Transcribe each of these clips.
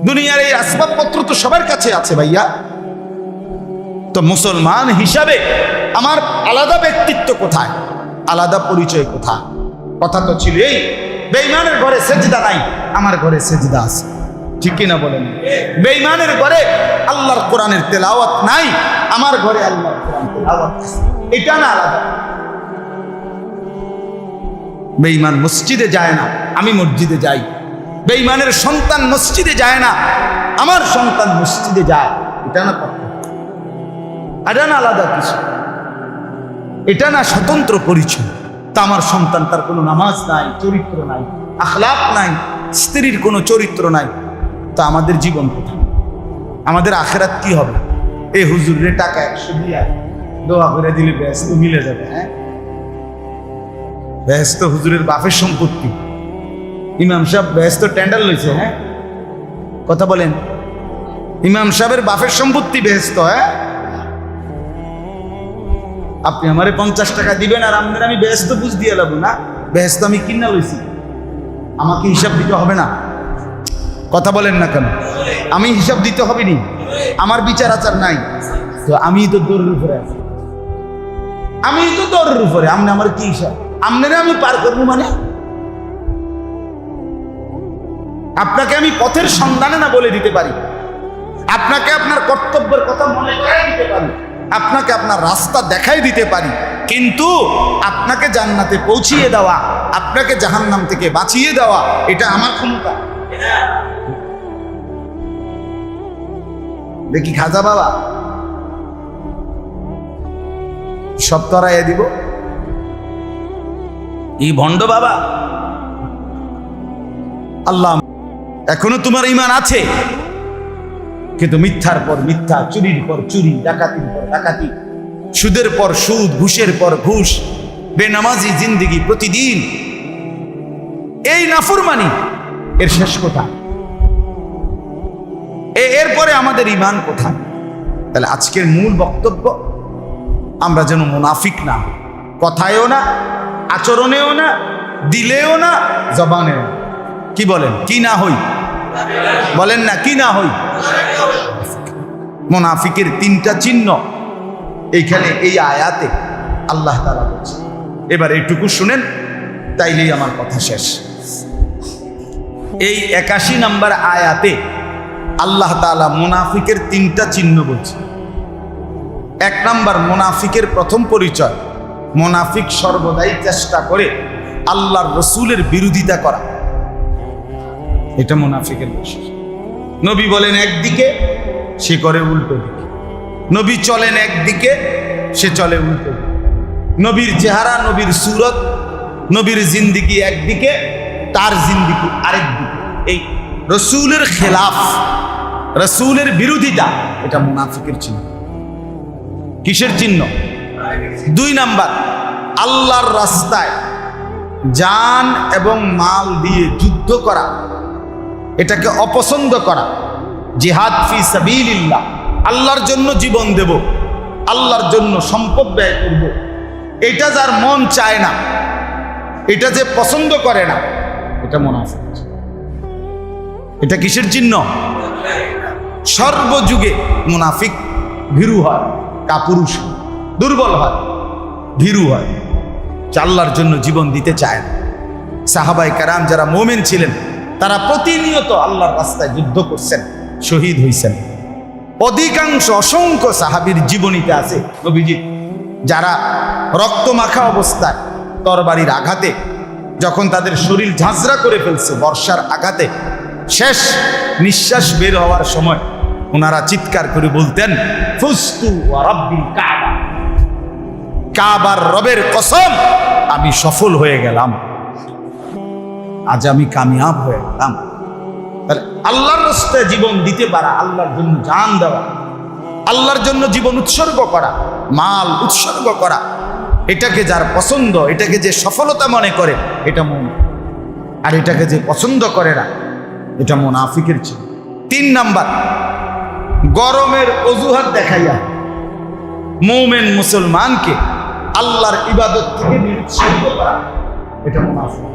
দুনিয়ার এই আসবাবপত্র তো সবার কাছে আছে ভাইয়া। তো মুসলমান হিসাবে আমার আলাদা ব্যক্তিত্ব কোথায়, আলাদা পরিচয় কোথায়? কথা তো ছিল এই, বেঈমানের ঘরে সেজদা নাই, আমার ঘরে সেজদা আছে। ঠিক কিনা বলেন? বেঈমানের ঘরে আল্লাহর কোরআনের তেলাওয়াত নাই, আমার ঘরে আল্লাহর কোরআন তেলাওয়াত আছে। এটা না আলাদা। বেঈমান মসজিদে যায় না, আমি মসজিদে যাই। বেঈমানের সন্তান মসজিদে যায় না, আমার সন্তান মসজিদে যায়। এটা না পার্থক্য, এটা না আলাদা কিছু, এটা না স্বতন্ত্র পরিচয়। তা আমার সন্তান, তার কোনো নামাজ নাই, চরিত্র নাই, আখলাক নাই, স্ত্রীর কোনো চরিত্র নাই, তা আমাদের জীবন কোথায়? আমাদের আখেরাত কি হবে? এই হুজুরের টাকা 100 দিয়া দোয়া করে দিলে ব্যস্ত মিলে যাবে। হ্যাঁ, ব্যস্ত হুজুরের বাপের সম্পত্তি। ইমাম সাহেব ব্যস্ত টেন্ডার লইছে। হ্যাঁ, কথা বলেন। ইমাম সাহেবের বাপের সম্পত্তি ব্যস্ত। হ্যাঁ, আপনি আমারে 50 টাকা দিবেন আর আপনার আমি ব্যস্ত বুঝ দিয়ে লাগবো না? ব্যস্ত আমি কিনা লইছি, আমাকে হিসাব দিতে হবে না? কথা বলেন না কেন? আমি হিসাব দিতে হবে নি? আমার বিচার আচার নাই তো আমি তো দৌড়ের উপরে আছি, আমি তো দৌড়ের উপরে। আপনি আমার কি হিসাব? আপনারা আমি পার করবো মানে? আপনাকে আমি পথের সন্ধানে না বলে দিতে পারি, আপনাকে আপনার কর্তব্যের কথা মনে করাই দিতে পারি, আপনাকে আপনার রাস্তা দেখাই দিতে পারি, কিন্তু আপনাকে জান্নাতে পৌঁছিয়ে দেওয়া, আপনাকে জাহান্নাম থেকে বাঁচিয়ে দেওয়া, এটা আমার ক্ষমতা। দেখি খাজা বাবা সব তরাইয়া দিব, এই ভণ্ড বাবা আল্লাহ এখনো তোমার ঈমান আছে, কিন্তু মিথ্যার পর মিথ্যা, চুরির পর চুরি, ডাকাতির পর ডাকাতি, সুদের পর সুদ, ঘুষের পর ঘুষ, বেনামাজি জিন্দেগি প্রতিদিন, এই নাফরমানি, এর শেষ কোথায়? এরপরে আমাদের ঈমান কোথায়? তাহলে আজকের মূল বক্তব্য, আমরা যেন মুনাফিক না, কথায়ও না, আচরণেও না, দিলেও না, জবানেও না। কি বলেন? কি না হই? বলেন না, কি না হই? মুনাফিকের 3টা চিহ্ন এইখানে এই আয়াতে আল্লাহ তাআলা বলছে। এবার এইটুকু শুনেন, তাইলেই আমার কথা শেষ। এই 81 নম্বর আয়াতে আল্লাহ তাআলা মুনাফিকের 3টা চিহ্ন বলছে। 1 নম্বর, মুনাফিকের প্রথম পরিচয়, মুনাফিক সর্বদাই চেষ্টা করে আল্লাহর রসুলের বিরোধিতা করা। এটা মুনাফিকের বৈশিষ্ট্য। নবী বলেন একদিকে, সে করে উল্টো দিকে। নবী চলেন একদিকে, সে চলে উল্টো দিকে। নবীর চেহারা, নবীর সুরত, নবীর জিন্দিগি একদিকে, তার জিন্দিগি আরেক দিকে। এই রসুলের খেলাফ, রসুলের বিরোধিতা, এটা মুনাফিকের চিহ্ন। কিসের চিহ্ন? 2 নাম্বার, আল্লাহর রাস্তায় জান এবং মাল দিয়ে যুদ্ধ করা, এটাকে অপছন্দ করা। জিহাদ ফি সাবিলিল্লাহ, আল্লাহর জন্য জীবন দেব, আল্লাহর জন্য সম্পদ ব্যয় করব, এটা যার মন চায় না, এটা যে পছন্দ করে না, এটা মুনাফিক। এটা কিসের চিহ্ন? সর্বযুগে মুনাফিক ভীরু হয়, কাপুরুষ, দুর্বল হয়, ভীরু হয়, আল্লাহর জন্য জীবন দিতে চায় না। সাহাবায়ে কেরাম যারা মুমিন ছিলেন, তারা প্রতিনিয়ত আল্লাহর রাস্তায় যুদ্ধ করছেন, শহীদ হইছেন। অধিকাংশ, অসংখ্য সাহাবীর জীবনীতে আছে নবীজি যারা রক্তমাখা অবস্থায়, তরবারির আঘাতে, যখন তাদের শরীর ঝাঁঝরা করে ফেলছে বর্ষার আঘাতে, শেষ নিঃশ্বাস বের হওয়ার সময় ওনারা চিৎকার করে বলতেন, ফুস্তু ওয়া রাব্বিল কাবা, কাবার রবের কসম, আমি সফল হয়ে গেলাম, আজ আমি কামিয়াব হয়ে গেলাম। আল্লাহর রাস্তায় জীবন দিতে পারা, আল্লাহর জন্য জান দেওয়া, আল্লাহর জন্য জীবন উৎসর্গ করা, মাল উৎসর্গ করা, এটাকে যার পছন্দ, এটাকে যে সফলতা মনে করে, এটা মুমিন। আর এটাকে যে পছন্দ করে না, এটা মুনাফিকের চিহ্ন। 3 নাম্বার, গরমের অজুহাত দেখাইয়া মুমিন মুসলমানকে আল্লাহর ইবাদত থেকে নিরুৎসাহিত করা, এটা মুনাফিক।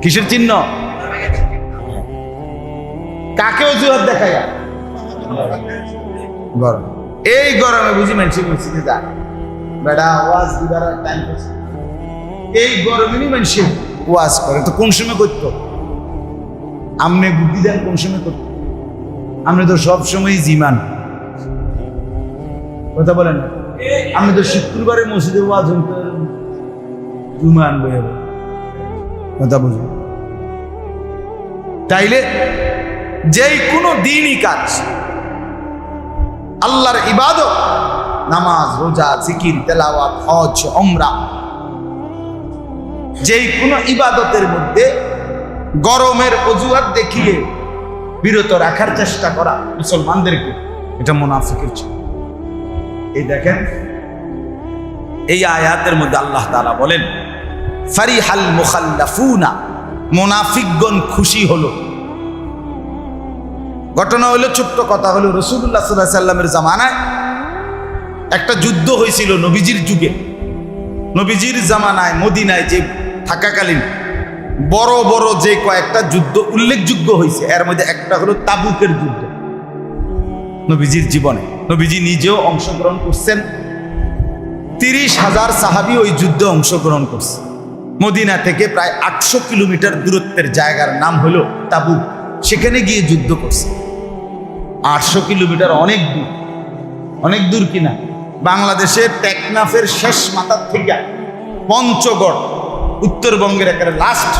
কিসের চিহ্ন? কাকে অজুহাত দেখাইয়া? গরম। এই গরমে বুঝি মানুষ মসজিদে যায়, বেটা ওয়াজ দিবার টাইম পাচ্ছে। এই গরমেরই মানুষ ওয়াজ করে, তো কোন সময় করতো? আমনে বুদ্ধি দেন কোন সময় করতো? আপনি তো সবসময় জিমান, কথা বলেন না। আমি তো শুক্রবারে মসজিদে ওয়াজ জুমান বয়ে কথা বুঝুন। তাইলে যেই কোনো দিনই কাজ, আল্লাহর ইবাদত, নামাজ, রোজা, জিকির, তেলাওয়াত, হজ, উমরা, যেই কোনো ইবাদতের মধ্যে গরমের অজুহাত দেখিয়ে বিরত রাখার চেষ্টা করা মুসলমানদেরকে, এটা মুনাফিকের ছিল। এই দেখেন এই আয়াতের মধ্যে আল্লাহ তাআলা বলেন ফারিহাল মুখাল্লাফুনা, মুনাফিকগণ খুশি হলো। ঘটনা হলো, ছোট্ট কথা হলো, রাসূলুল্লাহ সাল্লাল্লাহু আলাইহি সাল্লামের জামানায় একটা যুদ্ধ হয়েছিল নবীজির যুগে। নবীজির জামানায় মদিনায় যে থাকাকালীন বড় বড় যে কয়েকটা যুদ্ধ উল্লেখযোগ্য হয়েছে, এর মধ্যে একটা হলো তাবুকের যুদ্ধ। নবীজির জীবনে নবীজি নিজেও অংশগ্রহণ করছেন। 30,000 সাহাবী ওই যুদ্ধে অংশগ্রহণ করছে। মদিনা থেকে প্রায় 800 কিলোমিটার দূরত্বের জায়গার নাম হলো তাবুক। সেখানে গিয়ে যুদ্ধ করছে। 800 কিলোমিটার অনেক দূর, অনেক দূর কিনা। বাংলাদেশের টেকনাফের শেষ মাথার থেকে পঞ্চগড় উত্তরবঙ্গের একেবারে লাস্ট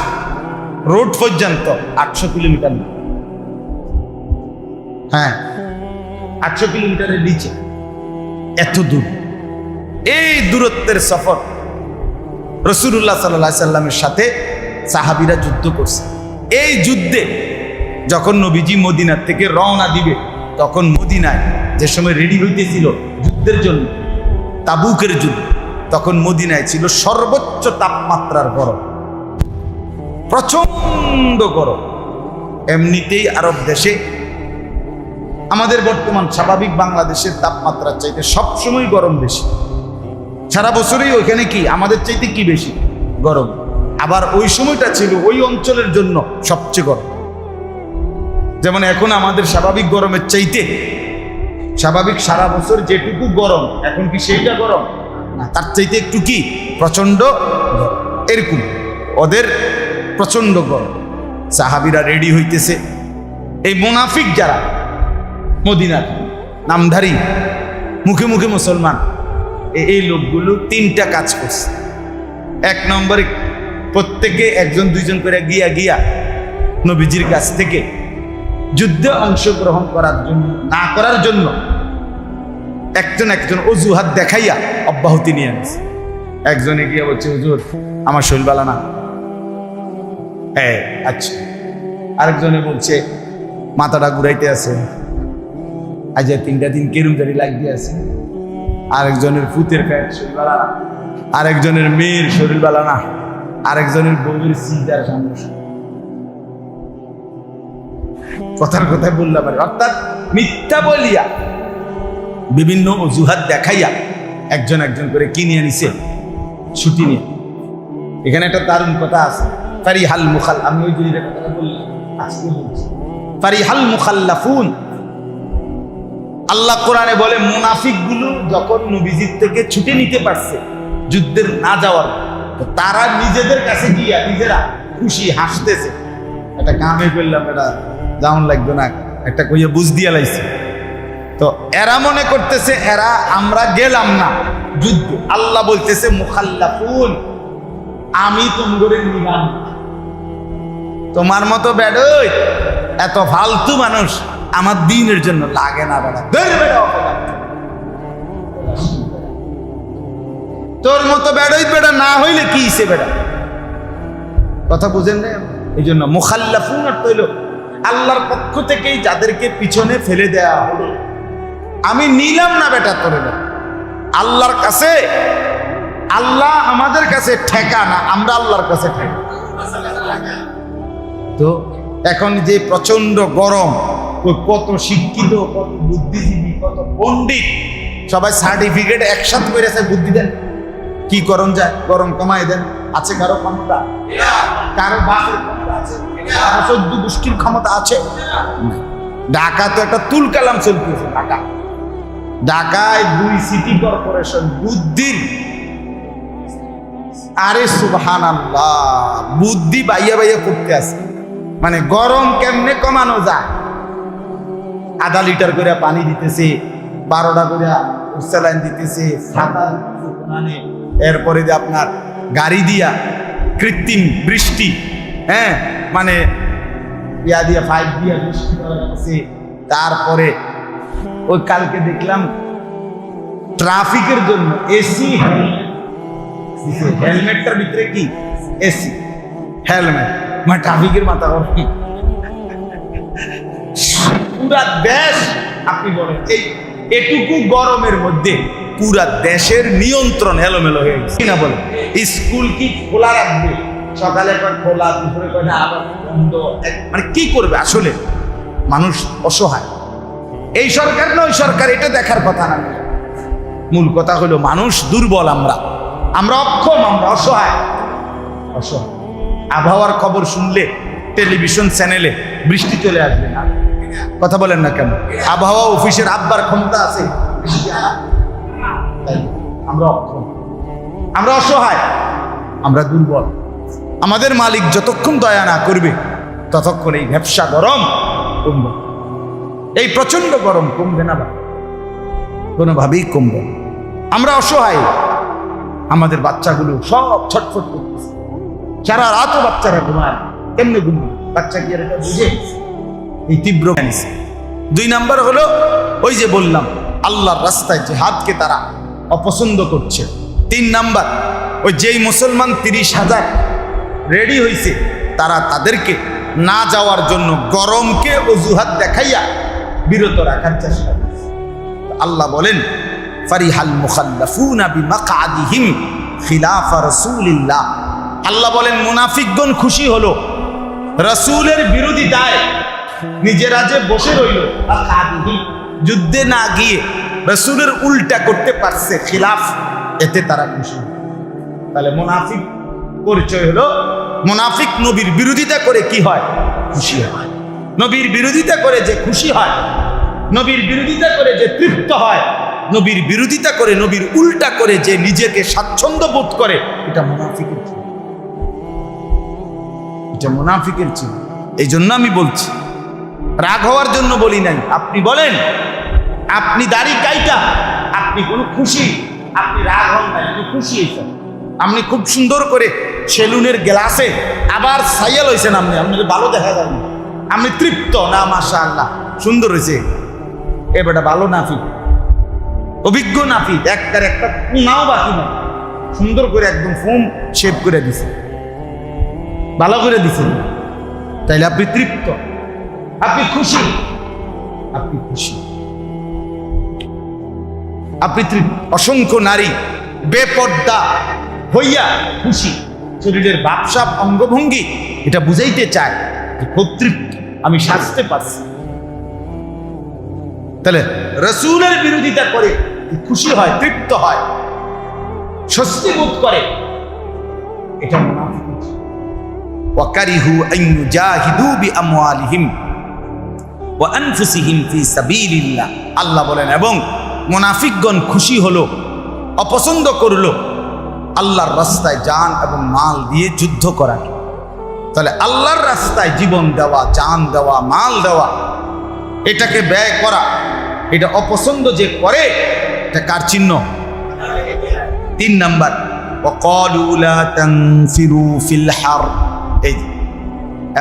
রোড পর্যন্ত 800 কিলোমিটার না, হ্যাঁ 800 কিলোমিটারের নিচে, এত দূর। এই দূরত্বের সফর রাসূলুল্লাহ সাল্লাল্লাহু আলাইহি সাল্লামের সাথে সাহাবীরা যুদ্ধ করছে। এই যুদ্ধে যখন নবীজি মদিনার থেকে রওনা দিবে, তখন মদিনায় যে সময় রেডি হইতেছিল যুদ্ধের জন্য, তাবুকের যুদ্ধ, তখন মদিনায় ছিল সর্বোচ্চ তাপমাত্রার গরম, প্রচন্ড গরম। এমনিতেই আরব দেশে আমাদের বর্তমান স্বাভাবিক বাংলাদেশের তাপমাত্রার চাইতে সবসময় গরম বেশি। সারা বছরই ওইখানে কি আমাদের চাইতে কি বেশি গরম। আবার ওই সময়টা ছিল ওই অঞ্চলের জন্য সবচেয়ে গরম। যেমন এখন আমাদের স্বাভাবিক গরমের চাইতে, স্বাভাবিক সারা বছর যেটুকু গরম, এখন কি সেইটা গরম না, তার চাইতে একটু কি প্রচন্ড এরকম। ওদের প্রচন্ড গরম। সাহাবীরা রেডি হইতেছে। এই মুনাফিক যারা মদিনার নামধারী মুখে মুখে মুসলমান, এই লোকগুলো 3টা কাজ করছে। 1 নম্বরে প্রত্যেকে একজন দুইজন করে গিয়া গিয়া নবীজির কাছ থেকে যুদ্ধে অংশগ্রহণ করার জন্য না করার জন্য একজন একজন অজুহাত দেখাইয়া অব্যাহতি নিয়ে আসছে। একজনে গিয়া বলছে, হুজুর আমার শরীর ভালো না। হ্যাঁ আচ্ছা। আরেকজনে বলছে মাথাটা ঘুরাইতে আছে, আজ 3টা দিন কেরুম জারি লাগতে আছে। আরেকজনের ফুতের পেট শরীর ভালো না, আরেকজনের মেয়ের শরীর ভালো না, আরেকজনের বউয়ের সিজার সমস্যা। কথার কথায় বললাম, অর্থাৎ মিথ্যা বলিয়া বিভিন্ন অজুহাত দেখাইয়া একজন একজন করে কি নিয়ে নিছে, ছুটি নিয়ে। এখানে একটা দারুণ কথা আছে, ফারিহাল মুখাল, আমি ওই দুইটা কথা বললাম আজকে বলছি, ফারিহাল মুখাল্লাফুন। আল্লাহ কোরআনে বলে মুনাফিক গুলো যখন নবীজির থেকে ছুটি নিতে পারছে যুদ্ধের না যাওয়ার, তারা নিজেদের কাছে গিয়া নিজেরা খুশি হাসতেছে। একটা কামে করলাম, এটা যেমন লাগবে না, একটা কইয়া বুঝ দিয়া লাইছে। তো এরা মনে করতেছে এরা আমরা গেলাম না যুদ্ধ। আল্লাহ বলতেছে মুখাল্লাফুন, আমি তোমাদের নিলাম। তোমার মতো বেডই এত ফালতু মানুষ আমার দিনের জন্য লাগে না। বেড়া তোর মতো বেড়ই বেড়া না হইলে কি সে বেড়া, কথা বুঝেন না? এই জন্য মুখাল্লাফুন অর্থ হইল আল্লাহর পক্ষ থেকেই যাদেরকে পিছনে ফেলে দেয়া হলো। আমি নিলাম না বেটা তোরে, আল্লাহর কাছে। আল্লাহ আমাদের কাছে ঠেকা না, আমরা আল্লাহর কাছে ঠেকা। তো এখন যে প্রচন্ড গরম, কত শিক্ষিত, কত বুদ্ধিজীবী, কত পণ্ডিত সবাই সার্টিফিকেট একসাথে করেছে, বুদ্ধি দেন কি করণ যায়, গরম কমাই দেন। আছে কারো ক্ষমতা? কারো বাসের ক্ষমতা আছে? কারো 14 গোষ্ঠীর ক্ষমতা আছে? ঢাকা তো একটা তুলকালাম চলতেছে। ঢাকায় 2 সিটি কর্পোরেশন বুদ্ধির, আরে সুবহানাল্লাহ, বুদ্ধি বাইয়া বাইয়া করতে আছে। মানে গরম কেমনে কমানো যায়, আধা লিটার করে পানি দিতেছে, 12টা করে স্যালাইন দিতেছে, ছাতা দিতেছে, এরপরে যে আপনার গাড়ি দিয়া কৃত্রিম বৃষ্টি, হ্যাঁ মানে ইয়া দিয়া 5 দিয়া বৃষ্টি করা হচ্ছে। তারপরে ওই কালকে দেখলাম ট্রাফিকের জন্য এসি হেলমেটটার ভিতরে কি এসি হেলমেট, মানে ট্রাফিকের মাথা গরম। পুরা দেশ, আপনি বলেন এই এটুকু গরমের মধ্যে পুরা দেশের নিয়ন্ত্রণ এলোমেলো হয়ে গেছে না? বলেন স্কুল কি খোলা রাখবে? সকালে কয় খোলা, দুপুরে কয় আবার বন্ধ। মানে কি করবে? আসলে মানুষ অসহায়। এই সরকার না ওই সরকার, এটা দেখার কথা না। মূল কথা হলো মানুষ দুর্বল, আমরা অক্ষম, আমরা অসহায়। আবহাওয়ার খবর শুনলে টেলিভিশন চ্যানেলে বৃষ্টি চলে আসবে না, কথা বলেন না কেন? আবহাওয়া অফিসের আব্বার ক্ষমতা আছে, আমরা অক্ষম, আমরা অসহায়, আমরা দুর্বল। আমাদের মালিক যতক্ষণ দয়া না করবে ততক্ষণ এই ব্যবসা গরম কমবে, এই প্রচন্ড গরম কমবে না, কোনোভাবেই কমবে। আমরা অসহায়, আমাদের বাচ্চাগুলো সব ছটফট করতেছে, সারা রাতও বাচ্চারা ঘুমায়। কেমনে ঘুমায়? বাচ্চা কি এটা বুঝে? এই তীব্র। 2 নাম্বার হলো ওই যে বললাম আল্লাহর রাস্তায় জিহাদকে তারা অপছন্দ করছে। 3 নাম্বার ওই যেই মুসলমান 30,000 রেডি হয়েছে, তারা তাদেরকে না যাওয়ার জন্য গরমকে অজুহাত দেখাইয়া বিরত রাখার চেষ্টা করছে। আল্লাহ বলেন ফারিহাল মুখাল্লাফুনা বিমাকআদিহিম খিলাফা রাসূলিল্লাহ। আল্লাহ বলেন মুনাফিকগণ খুশি হলো রাসূলের বিরোধিতায়, নিজেরা যে বসে রইল যুদ্ধে না গিয়ে রাসূলের উল্টা করতে পারছে, খিলাফ, এতে তারা খুশি। তাহলে মুনাফিক পরিচয় হলো, মুনাফিক নবীর বিরোধিতা করে কি হয়? খুশি হয়। নবীর বিরোধিতা করে যে খুশি হয়, নবীর বিরোধিতা করে যে তৃপ্ত হয়, নবীর বিরোধিতা করে নবীর উল্টা করে যে নিজেকে স্বাচ্ছন্দ্য বোধ করে, এটা মুনাফিকের চিহ্ন, এটা মুনাফিকের চিহ্ন। এই জন্য আমি বলছি, রাগ হওয়ার জন্য বলি নাই। আপনি বলেন, আপনি দাড়ি কাইটা, আপনি কোনো খুশি, আপনি রাগ হন নাই, আপনি খুশি হয়েছেন, আপনি খুব সুন্দর করে সেলুনের গ্লাসে আবার সাইয়াল হয়েছেন, আপনাকে ভালো দেখা যায়, আপনি তৃপ্ত না? মাশাআল্লাহ সুন্দর হয়েছে, এবারটা ভালো নাফি, অভিজ্ঞ নাফি, একটা নাও বাকি না, সুন্দর করে একদম ফোম শেপ করে দিছে, ভালো করে দিছে, তাইলে আপনি তৃপ্ত, আপনি খুশি, আপনি খুশি, আপনি তৃপ্ত। অসংখ্য নারী বেপর্দা হইয়া খুশি, শরীরের ভাবসাব অঙ্গভঙ্গি এটা বুঝাইতে চায় যে খুব তৃপ্ত, আমি সাজতে পারছি। তাহলে রাসূলের বিরোধিতা করে খুশি হয়, তৃপ্ত হয়, স্বস্তি বোধ করে, এটা মুনাফিক। ওয়াকারিহু আন ইউজাহিদু বিআমওয়ালিহিম ওয়া আনফুসিহিম ফি সাবিলিল্লাহ। আল্লাহ বলেন এবং মুনাফিকগণ খুশি হলো, অপছন্দ করলো আল্লাহর রাস্তায় জান এবং মাল দিয়ে যুদ্ধ করা। তাহলে আল্লাহর রাস্তায় জীবন দেওয়া, জান দেওয়া, মাল দেওয়া, এটাকে ব্যয় করা, এটা অপছন্দ যে করে, এটা কার চিহ্ন? 3 নাম্বার ওয়াকালু লা তানফিরু ফিল হার। এই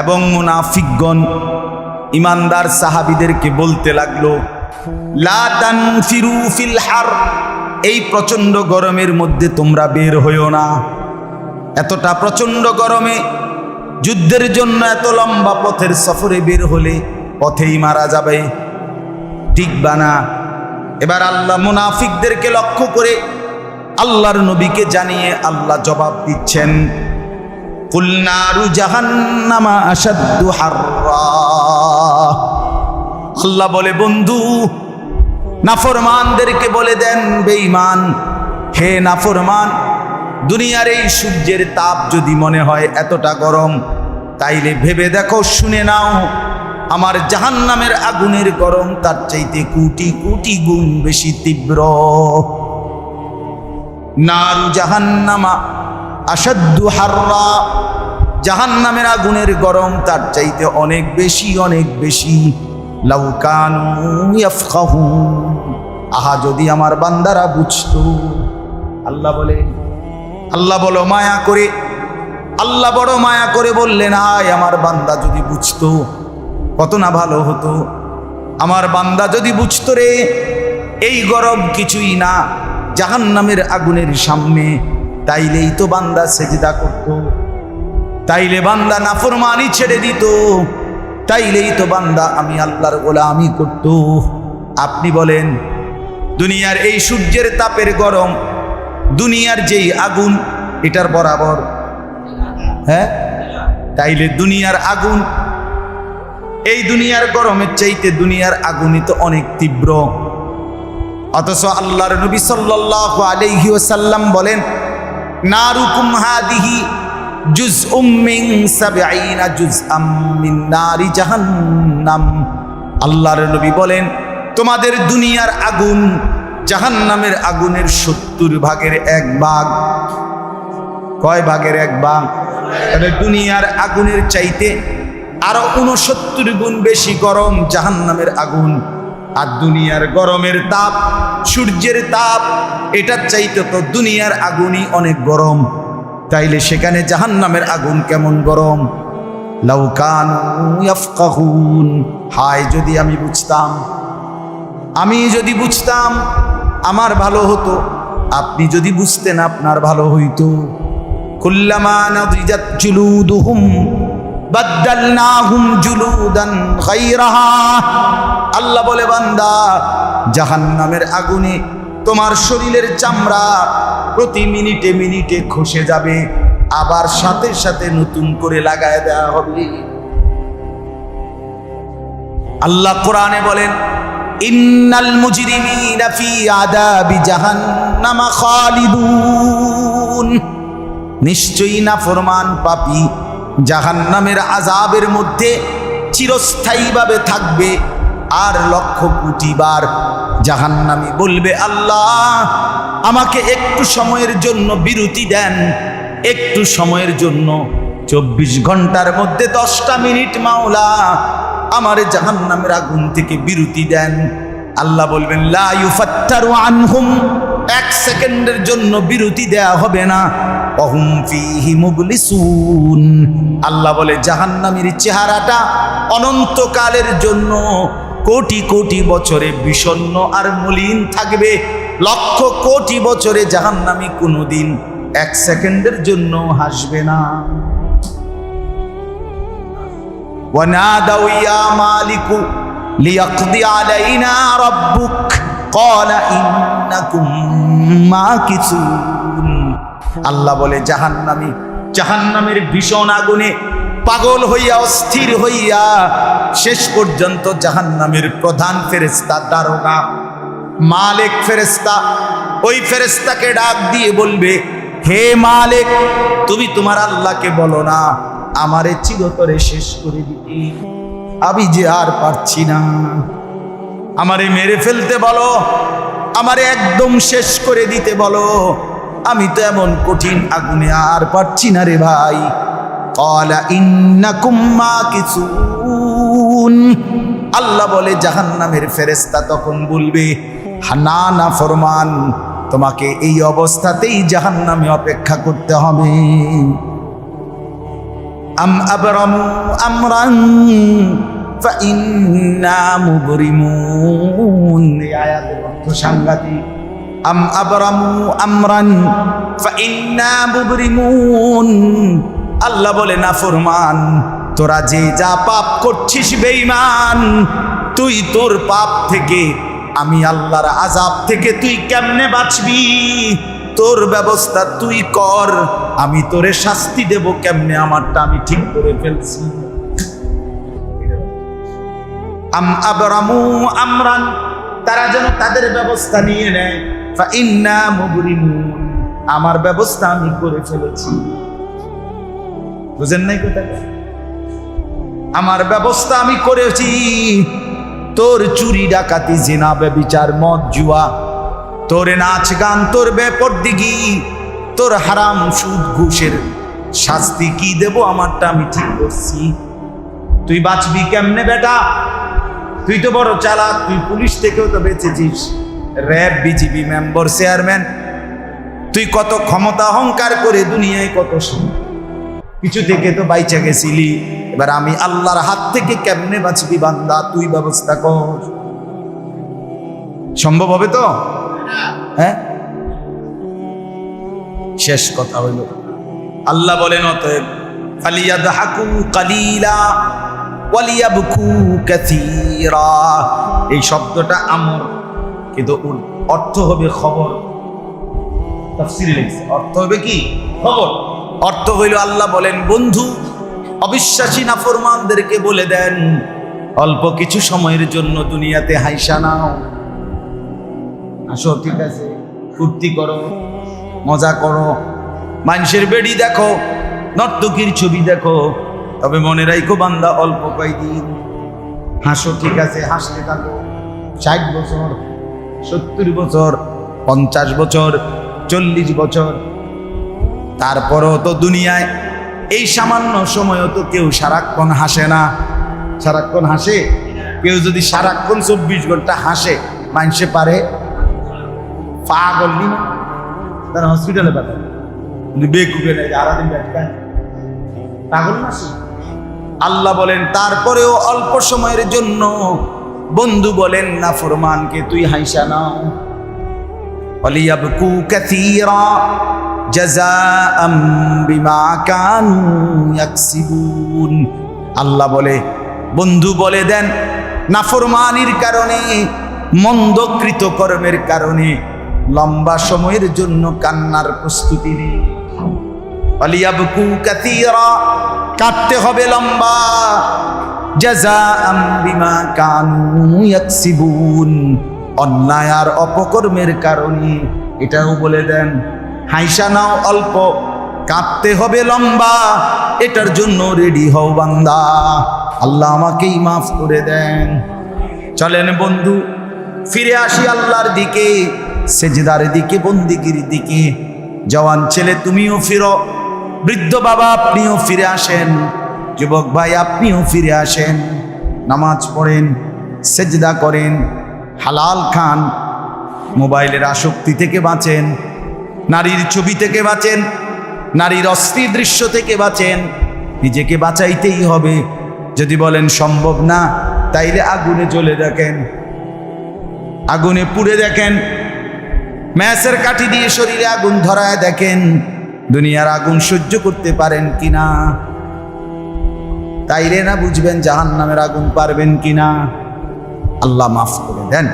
এবং মুনাফিকগণ ইমানদার সাহাবীদেরকে বলতে লাগলো লা তানফিরু ফিল হার, এই প্রচন্ড গরমের মধ্যে তোমরা বের হইও না। এতটা প্রচন্ড গরমে যুদ্ধের জন্য এত লম্বা পথের সফরে বের হলে পথেই মারা যাবে, ঠিক বানা? এবার আল্লাহ মুনাফিকদেরকে লক্ষ্য করে আল্লাহর নবীকে জানিয়ে আল্লাহ জবাব দিচ্ছেন, কুল নারু জাহান্নামা আশাদ্দু হাররা। আল্লাহ বলে, বন্ধু নাফরমানদেরকে বলে দেন, বেঈমান, হে নাফরমান, দুনিয়ার এই সূর্যের তাপ যদি মনে হয় এতটা গরম, তাইলে ভেবে দেখো, শুনে নাও, আমার জাহান্নামের আগুনের গরম তার চাইতে কোটি কোটি গুণ বেশি তীব্র। নারু জাহান্নামা আসাদ্দু হাররা, জাহান্নামের আগুনের গরম তার চাইতে অনেক বেশি অনেক বেশি। লাউ কানু ইয়াফকাহুন, আহা যদি আমার বান্দারা বুঝতো। আল্লাহ বলে, আল্লাহ বলো মায়া করে, আল্লাহ বড় মায়া করে বললেন, আয় আমার বান্দা যদি বুঝতো কত না ভালো হতো। আমার বান্দা যদি বুঝতো রে এই গরম কিছুই না জাহান্নামের আগুনের সামনে, তাইলেই তো বান্দা সেজদা করত, তাইলে বান্দা নাফরমানি ছেড়ে দিত, তাইলেই তো বান্দা আমি আল্লাহর গোলামি করত। আপনি বলেন দুনিয়ার এই সূর্যের তাপের গরম, দুনিয়ার যেই আগুন এটার বরাবর? হ্যাঁ, তাইলে দুনিয়ার আগুন এই দুনিয়ার গরমের চাইতে দুনিয়ার আগুনই তো অনেক তীব্র। অথচ আল্লাহর নবী সাল্লাল্লাহু আলাইহি ওয়াসাল্লাম বলেন, নারুকুম হাদিহি জুজউম মিন ৭০ জুজআম মিন নারি জাহান্নাম। আল্লাহর নবী বলেন, তোমাদের দুনিয়ার আগুন জাহান্নামের আগুনের ৭০ ভাগের ১ ভাগ। কয় ভাগের ১ ভাগ? তাহলে দুনিয়ার আগুনের চাইতে আরো ৬৯ গুণ বেশি গরম জাহান্নামের আগুন। আর দুনিয়ার গরমের তাপ, সূর্যের তাপ, এটার চাইতে তো দুনিয়ার আগুনই অনেক গরম। তাইলে সেখানে জাহান্নামের আগুন কেমন গরম? লাউ কানু ইয়াফকাহুন, হায় যদি আমি বুঝতাম, আমি যদি বুঝতাম আমার ভালো হতো। আপনি যদি বুঝতেন আপনার ভালো হইতো। কুল্লামা নাদিজাত জুলুদুহুম বাদদালনাহুম জুলুদান গায়রাহা। আল্লাহ বলে, বান্দা জাহান্নামের আগুনে তোমার শরীরের চামড়া প্রতি মিনিটে মিনিটে খসে যাবে, আবার সাথে সাথে নতুন করে লাগায় দেওয়া হবে। আল্লাহ কোরআনে বলেন, ইন্নাল মুজরিমিনা ফি আযাবি জাহান্নাম খালিদুন, নিশ্চয়ই নাফরমান পাপী জাহান্নামের আযাবের মধ্যে চিরস্থায়ীভাবে থাকবে। আর লক্ষ কোটি বার জাহান্নামী বলবে, আল্লাহ আমাকে একটু সময়ের জন্য বিরতি দেন, একটু সময়ের জন্য, ২৪ ঘন্টার মধ্যে ১০টা মিনিট মাওলা আমার জাহান্নামের আগুন থেকে বিরতি দেন। আল্লাহ বলবেন, লা ইউফাত্তারু আনহুম, ১ সেকেন্ডের জন্য বিরতি দেয়া হবে না। ওহুম ফীহি মুবলিসুন, আল্লাহ বলে জাহান্নামীর চেহারাটা অনন্তকালের জন্য কোটি কোটি বছরে বিষণ্ণ আর মলিন থাকবে। লক্ষ কোটি বছরে জাহান্নামী কোনোদিন ১ সেকেন্ডের জন্য হাসবে না। ওয়ানাদাউ ইয়া মালিকু লিয়াকদি আলাইনা রাব্বুক ক্বালা ইন্নাকুম মাকিসুন। আল্লাহ বলে জাহান্নামের ভীষণ আগুনে পাগল হইয়া অস্থির হইয়া শেষ পর্যন্ত জাহান্নামের প্রধান ফেরেশতা, দারোগা, মালিক ফেরেশতা, ওই ফেরেশতাকে ডাক দিয়ে বলবে, হে মালিক, তুমি তোমার আল্লাহকে বলো না আমারে চিরতরে শেষ করে দিতে, আমি যে আর পারছি না, আমারে মেরে ফেলতে বলো, আমারে একদম শেষ করে দিতে বলো, আমি তো এমন কঠিন আগুনে আর পারছি না রে ভাই। ক্বালা ইন্নাকুম মাকিসুন, আল্লাহ বলে জাহান্নামের ফেরেশতা তখন বলবে, না না ফরমান, তোমাকে এই অবস্থাতেই জাহান্নামে অপেক্ষা করতে হবে। আম আবরামু আমরান ফাইন্না মুবরিমুন, এই আয়াতের অর্থ সাংঘাতিক। আম আবরামু আমরান ফাইন্না মুবরিমুন, আল্লাহ বলে না ফরমান, তোরা যে যা পাপ করছিস বেঈমান, তুই তোর পাপ থেকে, আমি আল্লাহর আযাব থেকে তুই কেমনে বাঁচবি? তোর ব্যবস্থা তুই কর, আমি তোরে শাস্তি দেব কেমনে, আমারটা আমি ঠিক করে ফেলছি। আম আবরামু আমরান, তারা যেন তাদের ব্যবস্থা নিয়ে নেয়, ফাইন্না মুবরিমুন, আমার ব্যবস্থা আমি করে ফেলেছি। বুঝেন নাই কথা? আমার ব্যবস্থা আমি করেছি। তোর চুরি ডাকাতি জিনা ব্যভিচার মদ জুয়া, তোর নাচ গান, তোর বেপরদিগি, তোর হারাম সুদ ঘুষের শাস্তি কি দেব আমারটা আমি ঠিক করছি। তুই বাঁচবি কেমনে বেটা? তুই তো বড় চালাক, তুই পুলিশ থেকেও তো বেঁচেছিস, র্যাব বিজিবি মেম্বার চেয়ারম্যান, তুই কত ক্ষমতা অহংকার করে দুনিয়ায় কত কিছু থেকে তো বাইচা গেছিলি। এবার আমি আল্লাহর হাত থেকে কেমনে বাঁচবি বান্দা, তুই ব্যবস্থা কর। সম্ভব হবে তো? হ্যাঁ, শেষ কথা হইল আল্লাহ বলেন অতএব ফালিয়াদহাকু কালিলা ওয়ালিয়াবকু কাসীরা। এই শব্দটা আমর, কিন্তু অর্থ হবে খবর। তাফসীরে লিখছে অর্থ হবে কি? খবর। অর্থ হইল আল্লাহ বলেন বন্ধু অবিশ্বাসী নাফরমানদেরকে বলে দেন অল্প কিছু সময়ের জন্য দুনিয়াতে হাইসা নাও, আসো, ঠিক আছে, ফুর্তি করো, মজা করো, মানুষের বেড়ি দেখো, নর্তকীর ছবি দেখো, তবে মনে রাখো বান্দা অল্প কয়েকদিন হাসো, ঠিক আছে, হাসতে থাকো। 60 বছর, 70 বছর, 50 বছর, 40 বছর, তারপরও তো দুনিয়ায় এই সামান্য সময়ও তো কেউ সারাক্ষণ হাসে না। সারাক্ষণ হাসে কেউ? যদি সারাক্ষণ 24 ঘন্টা হাসে মানুষে পারে পাগল নি না, তারা হসপিটালে পাঠায়, বেকুবে নেই, আরাদিন ব্যাটকায়, পাগল না সে? আল্লাহ বলেন তারপরেও অল্প সময়ের জন্য বন্ধু বলেন না ফরমানকে তুই হাইসা নাও। ওয়ালিয়াবকু কাসীরা জাযাআম বিমা কানু ইয়াকসিবুন। আল্লাহ বলে বন্ধু বলে দেন নাফরমানির কারণে, মন্দ কৃতকর্মের কারণে লম্বা সময়ের জন্য কান্নার প্রস্তুতি নেই। ওয়ালিয়াবকু কাসীরা, কাটতে হবে লম্বা, জাযাআম বিমা কানু ইয়াকসিবুন, অন্যায় আর অপকর্মের কারণে। এটাও বলে দেন হাইসা নাও অল্প, কাঁদতে হবে লম্বা, এটার জন্য রেডি হও বান্দা। আল্লাহ আমাকেই মাফ করে দেন। চলেন বন্ধু ফিরে আসি আল্লাহর দিকে, সেজদার দিকে, বন্দিগির দিকে। জওয়ান ছেলে তুমিও ফিরো, বৃদ্ধ বাবা আপনিও ফিরে আসেন, যুবক ভাই আপনিও ফিরে আসেন, নামাজ পড়েন, সেজদা করেন, হালাল খান, মোবাইলের আসক্তি থেকে বাঁচেন, নারীর ছবি থেকে বাঁচেন, নারীর অশ্লীল দৃশ্য থেকে বাঁচেন। নিজেকে বাঁচাইতেই হবে। যদি বলেন সম্ভব না, তাইলে আগুনে জ্বলে দেখেন, আগুনে পুড়ে দেখেন, ম্যাচের কাঠি দিয়ে শরীরে আগুন ধরায় দেখেন দুনিয়ার আগুন সহ্য করতে পারেন কিনা। তাইলে না বুঝবেন জাহান্নামের আগুন পারবেন কিনা। আল্লাহ মাফ করে দেন।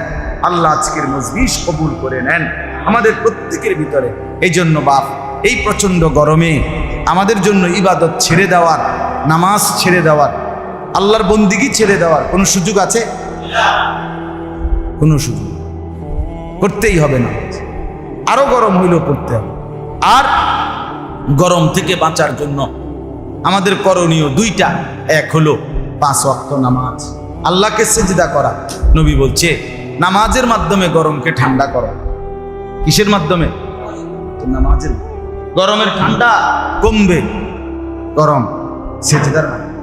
আল্লাহ আজকের মজলিস কবুল করে নেন আমাদের প্রত্যেকের ভিতরে। এই জন্য বাপ, এই প্রচন্ড গরমে আমাদের জন্য ইবাদত ছেড়ে দেওয়ার, নামাজ ছেড়ে দেওয়ার, আল্লাহর বন্দিগি ছেড়ে দেওয়ার কোনো সুযোগ আছে? কোনো সুযোগ করতেই হবে না। আরো গরম হইলেও পড়তে হবে। আর গরম থেকে বাঁচার জন্য আমাদের করণীয় দুইটা। এক হলো 5 ওয়াক্ত নামাজ, আল্লাহকে সেজদা করা। নবী বলছে নামাজের মাধ্যমে গরমকে ঠান্ডা করা। কিসের মাধ্যমে? নামাজের। গরমের ঠান্ডা কমবে, গরম সেজদার মাধ্যমে,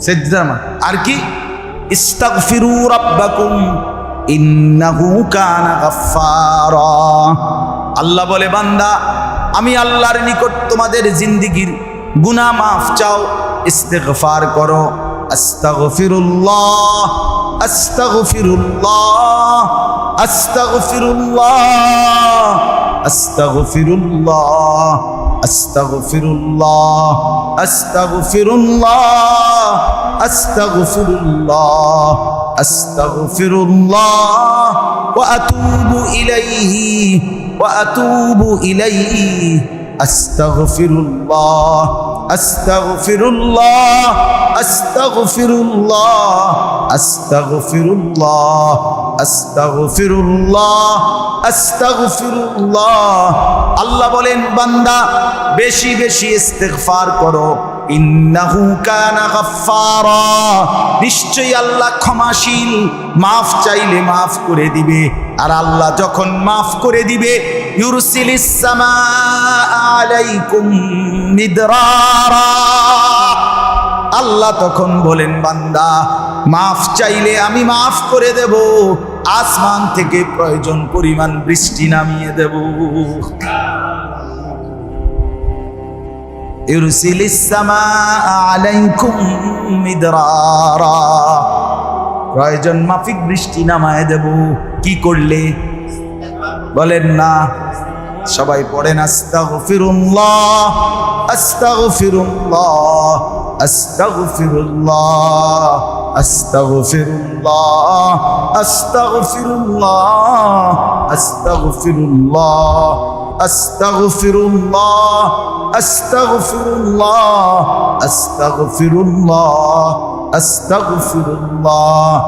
সেজদার মাধ্যমে। আর কি? ইস্তাগফিরু রাব্বাকুম ইন্নাহু কানা গাফফারা। আল্লাহ বলে বান্দা আমি আল্লাহর নিকট তোমাদের জিন্দেগীর গুনাহ মাফ চাও, ইস্তিগফার করো। আস্তাগফিরুল্লাহ, আস্তাগফিরুল্লাহ, আস্তাগফিরুল্লাহ, আস্তাগফিরুল্লাহ, আস্তাগফিরুল্লাহ, আস্তাগফিরুল্লাহ, আস্তাগফিরুল্লাহ, আস্তাগফিরুল্লাহ ওয়া আতুবু ইলাইহি, ওয়া আতুবু ইলাইহি। আস্তাগফিরুল্লাহ, আস্তাগফিরুল্লাহ, আস্তাগফিরুল্লাহ, আস্তাগফিরুল্লাহ, আস্তাগফিরুল্লাহ, আস্তাগফিরুল্লাহ। আল্লাহ বলেন বান্দা বেশি বেশি ইস্তিগফার করো, ইন্নাহু কানা গাফফারা, নিশ্চয়ই আল্লাহ ক্ষমাশীল, মাফ চাইলে মাফ করে দিবে। আর আল্লাহ যখন মাফ করে দিবে, ইউরসিলিস সামাআ আলাইকুম মিদরারা, আল্লাহ তখন বলেন বান্দা মাফ চাইলে আমি মাফ করে দেব, আসমান থেকে প্রয়োজন পরিমাণ বৃষ্টি নামিয়ে দেব। ইউরসিলিস সামাআ আলাইকুম মিদরারা, প্রয়োজন মাফিক বৃষ্টি নামায় দেব। কি করলে বলেন না? সবাই পড়েন আস্তাগফিরুল্লাহ আস্তাগফিরুল্লাহ আস্তাগফিরুল্লাহ আস্তাগফিরুল্লাহ আস্তাগফিরুল্লাহ আস্তাগফিরুল্লাহ আস্তাগফিরুল্লাহ আস্তাগফিরুল্লাহ আস্তাগফিরুল্লাহ আস্তাগফিরুল্লাহ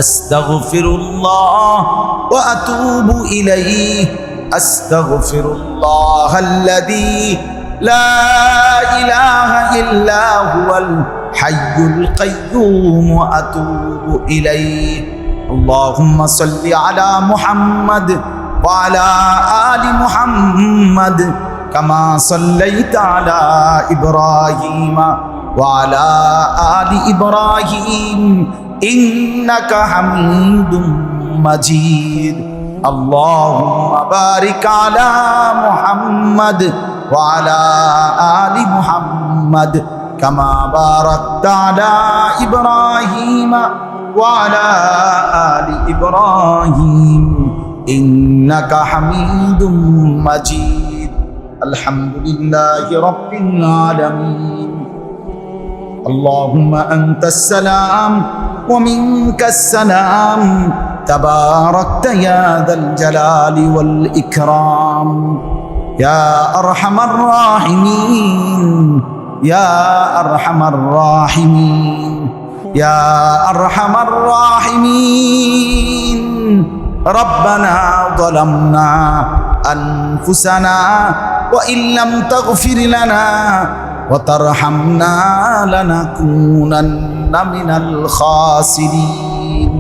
আস্তাগফিরুল্লাহ ওয়া আতুবু ইলাইহি আস্তাগফিরুল্লাহাল্লাযী লা ইলাহা ইল্লা হুয়াল হাইয়ুল কাইয়্যুম ওয়া আতুবু ইলাইহি। আল্লাহুম্মা সাল্লি আলা মুহাম্মাদ ওয়া আলা আলি মুহাম্মাদ কামা সাল্লাইতা আলা ইব্রাহিম ওয়া আলা আলি ইব্রাহিম ইন্নাকা হামিদুম মাজিদ। আল্লাহুম্মা বারিক আলা মুহাম্মাদ ওয়া আলা আলি মুহাম্মাদ কামা বারাকতা আলা ইব্রাহিম ওয়া আলা আলি ইব্রাহিম ইন্নাকা হামিদুম মাজিদ। আলহামদুলিল্লাহি রাব্বিল আলামিন। اللهم أنت السلام ومنك السلام تباركت يا ذا الجلال والإكرام يا أرحم الراحمين يا أرحم الراحمين يا أرحم الراحمين ربنا ظلمنا أنفسنا وإن لم تغفر لنا وترحمنا لنكونن من الخاسرين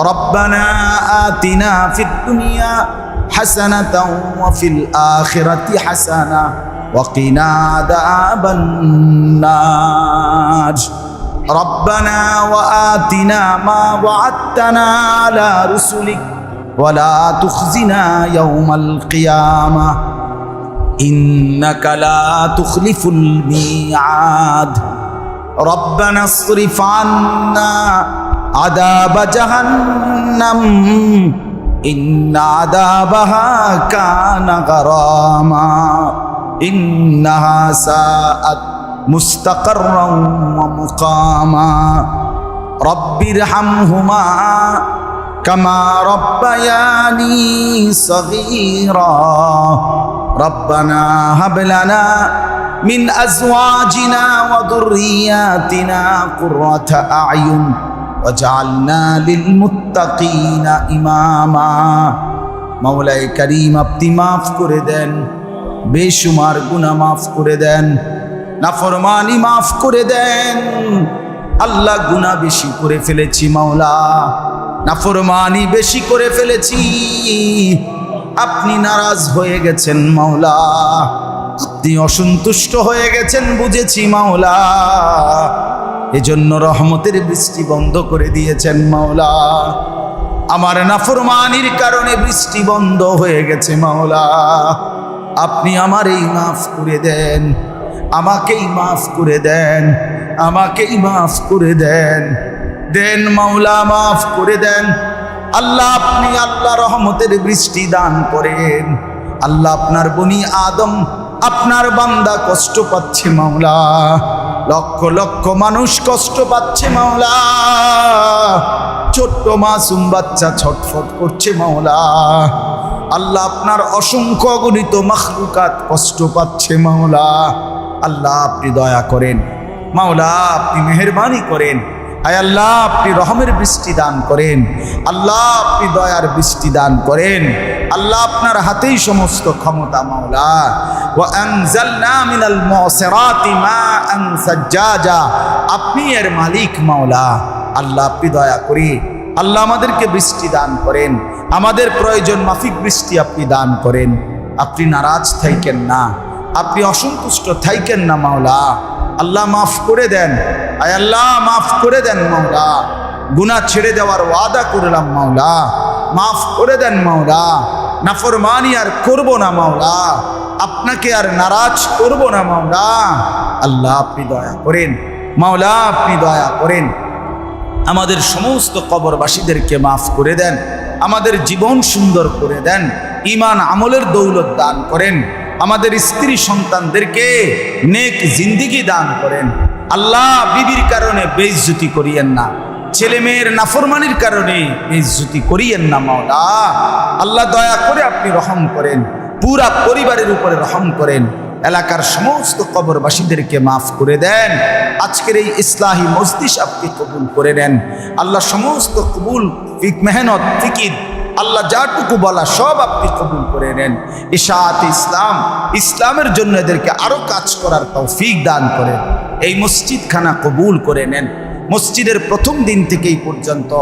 ربنا آتنا في الدنيا حسنة وفي الآخرة حسنة وقنا عذاب النار ربنا وآتنا ما وعدتنا على رسلك ولا تخزنا يوم القيامة إنك لا تخلف الميعاد ربنا اصرف عنا عذاب جهنم إن عذابها كان غراما إنها ساءت مستقرا ومقاما رب ارحمهما كما ربياني صغيرا ربنا هب لنا من أزواجنا وذرياتنا قرة أعين وجعلنا للمتقين إماما مولاي كريم আপনি মাফ করে দেন, বেশুমার গুনাহ মাফ করে দেন, নাফরমানি মাফ করে দেন। আল্লাহ গুনাহ বেশি করে ফেলেছি মাওলা, নাফরমানি বেশি করে ফেলেছি, আপনি নারাজ হয়ে গেছেন মাওলা, আপনি অসন্তুষ্ট হয়ে গেছেন বুঝেছি মাওলা, এজন্য রহমতের বৃষ্টি বন্ধ করে দিয়েছেন মাওলা। আমার নাফরমানির কারণে বৃষ্টি বন্ধ হয়ে গেছে মাওলা, আপনি আমারই মাফ করে দেন, আমাকেই মাফ করে দেন, আমাকেই মাফ করে দেন, দেন মাওলা মাফ করে দেন। আল্লাহ আপনি আল্লাহ রহমতের বৃষ্টি দান করেন। আল্লাহ আপনার বনি আদম আপনার বান্দা কষ্ট পাচ্ছে মাওলা, লক্ষ লক্ষ মানুষ কষ্ট পাচ্ছে মাওলা, ছোট্ট মাসুম বাচ্চা ছটফট করছে মাওলা। আল্লাহ আপনার অসংখ্য অগণিত মাখলুকাত কষ্ট পাচ্ছে মাওলা। আল্লাহ আপনি দয়া করেন মাওলা, আপনি মেহেরবানি করেন, আয় আল্লাহ আপনি রহমের বৃষ্টি দান করেন, আল্লাহ আপনি দয়ার বৃষ্টি দান করেন। আল্লাহ আপনার হাতেই সমস্ত ক্ষমতা মাওলা। ওয়া আনজালনা মিনাল মুসিরাতি মাআন সাজ্জাজা, আপনি এর মালিক মাওলা। আল্লাহ আপনি দয়া করে আল্লাহ আমাদেরকে বৃষ্টি দান করেন, আমাদের প্রয়োজন মাফিক বৃষ্টি আপনি দান করেন। আপনি নারাজ থাইকেন না, আপনি অসন্তুষ্ট থাইকেন না মাওলা। আল্লাহ মাফ করে দেন, আয় আল্লাহ মাফ করে দেন মাওলা। গুনাহ ছেড়ে দেওয়ার ওয়াদা করলাম মাওলা, মাফ করে দেন মাওলা। নাফরমানি আর করব না মাওলা, আপনাকে আর নারাজ করব না মাওলা। আল্লাহ আপনি দয়া করেন মাওলা, আপনি দয়া করেন। আমাদের সমস্ত কবরবাসীদেরকে মাফ করে দেন, আমাদের জীবন সুন্দর করে দেন, ঈমান আমলের দৌলত দান করেন, আমাদের স্ত্রী সন্তানদেরকে নেক জিন্দেগি দান করেন। আল্লাহ বিবির কারণে বেইজ্জতি করিয়েন না, ছেলে মেয়ের নাফরমানির কারণে বেইজ্জতি করিয়েন না মাওলা। আল্লাহ দয়া করে আপনি রহম করেন, পুরা পরিবারের উপরে রহম করেন। এলাকার সমস্ত কবরবাসীদেরকে মাফ করে দেন। আজকের এই ইসলাহি মজলিস আপনি কবুল করে নেন আল্লাহ। সমস্ত কবুল মেহনত ফিকির আল্লাহ যাটুকু বলা সব আপনি কবুল করে নেন। ইশাআত ইসলাম, ইসলামের জন্য এদেরকে আরো কাজ করার তৌফিক দান করেন। এই মসজিদখানা কবুল করে নেন। মসজিদের প্রথম দিন থেকেই পর্যন্ত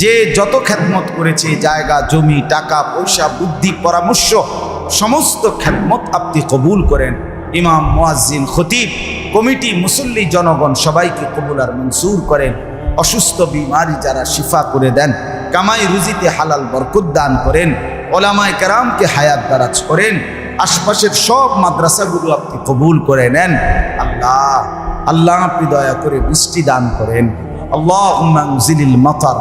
যে যত খেদমত করেছে, জায়গা জমি টাকা পয়সা বুদ্ধি পরামর্শ সমস্ত খেদমত আপনি কবুল করেন। ইমাম মুয়াজ্জিন খতিব কমিটি মুসল্লি জনগণ সবাইকে কবুল আর মনসুর করেন। অসুস্থ বিমারি যারা শিফা করে দেন, কামাই রুজিতে হালাল বরকত দান করেন, ওলামায়ে কেরামকে হায়াত দারাজ করেন। আশপাশের সব মাদ্রাসাগুলো আপনি কবুল করে নেন। আল্লাহ আল্লাহ আপনি দয়া করে বৃষ্টি দান করেন। আল্লাহুম্মা আনজিলিল মাতার,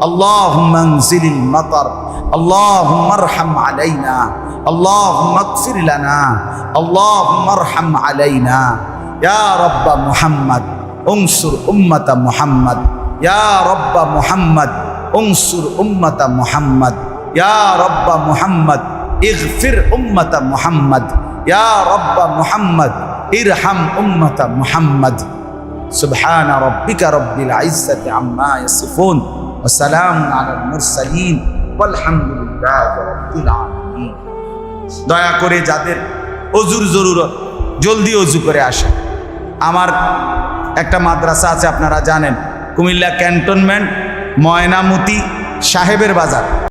আল্লাহুম্মা আনজিলিল মাতার, আল্লাহুম্মা আরহাম আলাইনা, আল্লাহুম্মা আগফির লানা, আল্লাহুম্মা আরহাম আলাইনা। ইয়া রাব্ব মুহাম্মদ উনসুর উম্মাতা মুহাম্মদ, ইয়া রাব্ব মুহাম্মদ উনসুর উম্মাতা মুহাম্মদ, ইয়া রাব্ব মুহাম্মদ ইগফির উম্মাতা মুহাম্মদ, ইয়া রাব্ব মুহাম্মদ ইরহাম উম্মাতা মুহাম্মদ। সুবহানা রাব্বিকা রাব্বিল ইজ্জাতি আম্মা ইয়াসিফুন ওয়া সালামুন আলাল মুরসালিন ওয়ালহামদুলিল্লাহি রাব্বিল আলামিন। দয়া করে যাদের ওযুর জরুরত জলদি ওযু করে আসেন। আমার একটা মাদ্রাসা আছে আপনারা জানেন, কুমিল্লা ক্যান্টনমেন্ট ময়নামতি সাহেবের বাজার।